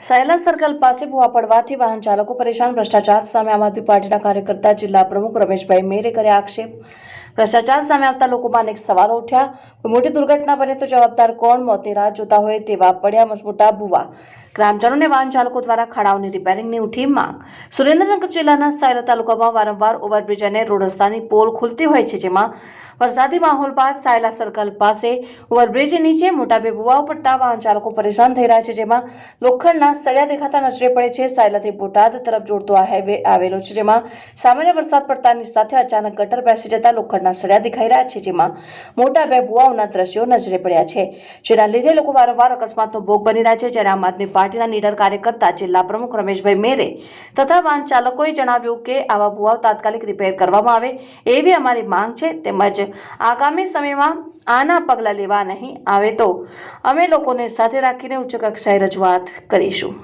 Sayla circle પાસે ભૂવા પડવાથી વાહન ચાલકો પરેશાન। ભ્રષ્ટાચાર સામે આમ આદમી પાર્ટીના કાર્યકર્તા જિલ્લા પ્રમુખ રમેશભાઈ મેરે કર્યા આક્ષેપ। ભ્રષ્ટાચાર સામે આવતા લોકોમાં અનેક સવાલો ઉઠ્યા। કોઈ મોટી દુર્ઘટના બને તો જવાબદાર કોણ? મોતની રાહ જોતા હોય તેવા પડ્યા મસમોટા ભૂવા। ગ્રામજનોને વાહન ચાલકો દ્વારા ખાડાઓની રિપેરિંગની ઉઠી માંગ। સુરેન્દ્રનગર જિલ્લાના સાયલા તાલુકામાં વારંવાર ઓવરબ્રિજ અને રોડ રસ્તાની પોલ ખુલતી હોય છે, જેમાં વરસાદી માહોલ બાદ સાયલા સર્કલ પાસે ઓવરબ્રિજ નીચે મોટા બે ભૂવાઓ પડતા વાહન ચાલકો પરેશાન થઈ રહ્યા છે, જેમાં લોખંડના સળિયા દેખાતા નજરે પડે છે। સાયલાથી બોટાદ તરફ જોડતો આ હાઈવે આવેલો છે, જેમાં સામાન્ય વરસાદ પડતાની સાથે અચાનક ગટર બેસી જતા લોખંડના સળિયા દેખાઈ રહ્યા છે, જેમાં મોટા બે ભૂવાઓના દ્રશ્યો નજરે પડ્યા છે, જેના લીધે લોકો વારંવાર અકસ્માતનો ભોગ બની રહ્યા છે। જ્યારે આમ આદમી પાર્ટીના નીડર કાર્યકર્તા જિલ્લા પ્રમુખ રમેશભાઈ મેરે તથા વાહન ચાલકોએ જણાવ્યું કે આવા ભૂવાઓ તાત્કાલિક રિપેર કરવામાં આવે એવી અમારી માંગ છે, તેમજ આગામી સમયમાં આના પગલાં લેવા નહીં આવે તો અમે લોકોને સાથે રાખીને ઉચ્ચ કક્ષાએ રજૂઆત કરીશું।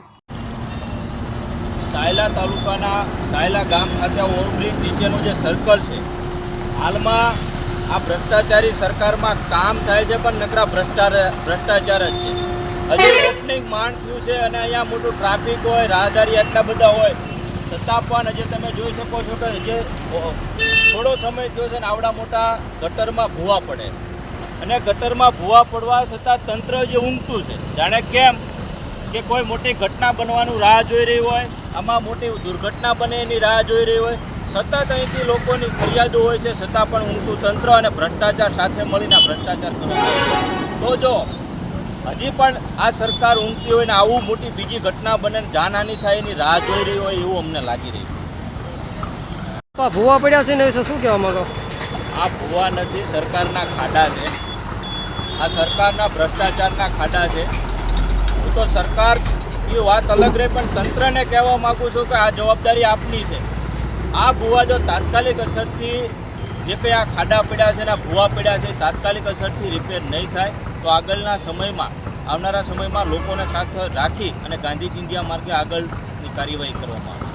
સાયલા તાલુકાના સાયલા ગામ ખાતે ઓવરબ્રિજ નીચેનું જે સર્કલ છે, હાલમાં આ ભ્રષ્ટાચારી સરકારમાં કામ થાય છે, પણ નકરા ભ્રષ્ટાચાર જ છે। હજી ઓપનિંગ માંડ થયું છે અને અહીંયા મોટું ટ્રાફિક હોય, રાહદારી આટલા બધા હોય છતાં પણ હજી તમે જોઈ શકો છો કે જે થોડો સમય થયો છે ને આવડા મોટા ગટરમાં ભૂવા પડે, અને ગટરમાં ભૂવા પડવા છતાં તંત્ર જે ઊંઘતું છે, જાણે કેમ કે કોઈ મોટી ઘટના બનવાનું રાહ જોઈ રહી હોય, આમાં મોટી દુર્ઘટના બને એની રાહ જોઈ રહી હોય। સતત અહીંથી લોકોની ફરિયાદો હોય છે, છતાં પણ ઊંઘતું તંત્ર અને ભ્રષ્ટાચાર સાથે મળીને ભ્રષ્ટાચાર કરે તો જો હજી પણ આ સરકાર ઊંઘતી હોય ને આવું મોટી બીજી ઘટના બને ને જાનહાનિ થાય એની રાહ જોઈ રહી હોય એવું અમને લાગી રહ્યું। ભૂવા પડ્યા છે ને વિશે શું કહેવા માંગો? આ ભૂવા નથી, સરકારના ખાડા છે, આ સરકારના ભ્રષ્ટાચારના ખાડા છે। હું તો સરકારની વાત અલગ રહે, પણ તંત્રને કહેવા માગું છું કે આ જવાબદારી આપની છે। આ ભૂવા જો તાત્કાલિક અસરથી જે કંઈ આ ખાડા પડ્યા છે ને આ ભૂવા પડ્યા છે તાત્કાલિક અસરથી રિપેર નહીં થાય તો આગળના સમયમાં આવનારા સમયમાં લોકોને સાથે રાખી અને ગાંધી ચિંધ્યા માર્ગે આગળની કાર્યવાહી કરવામાં આવે।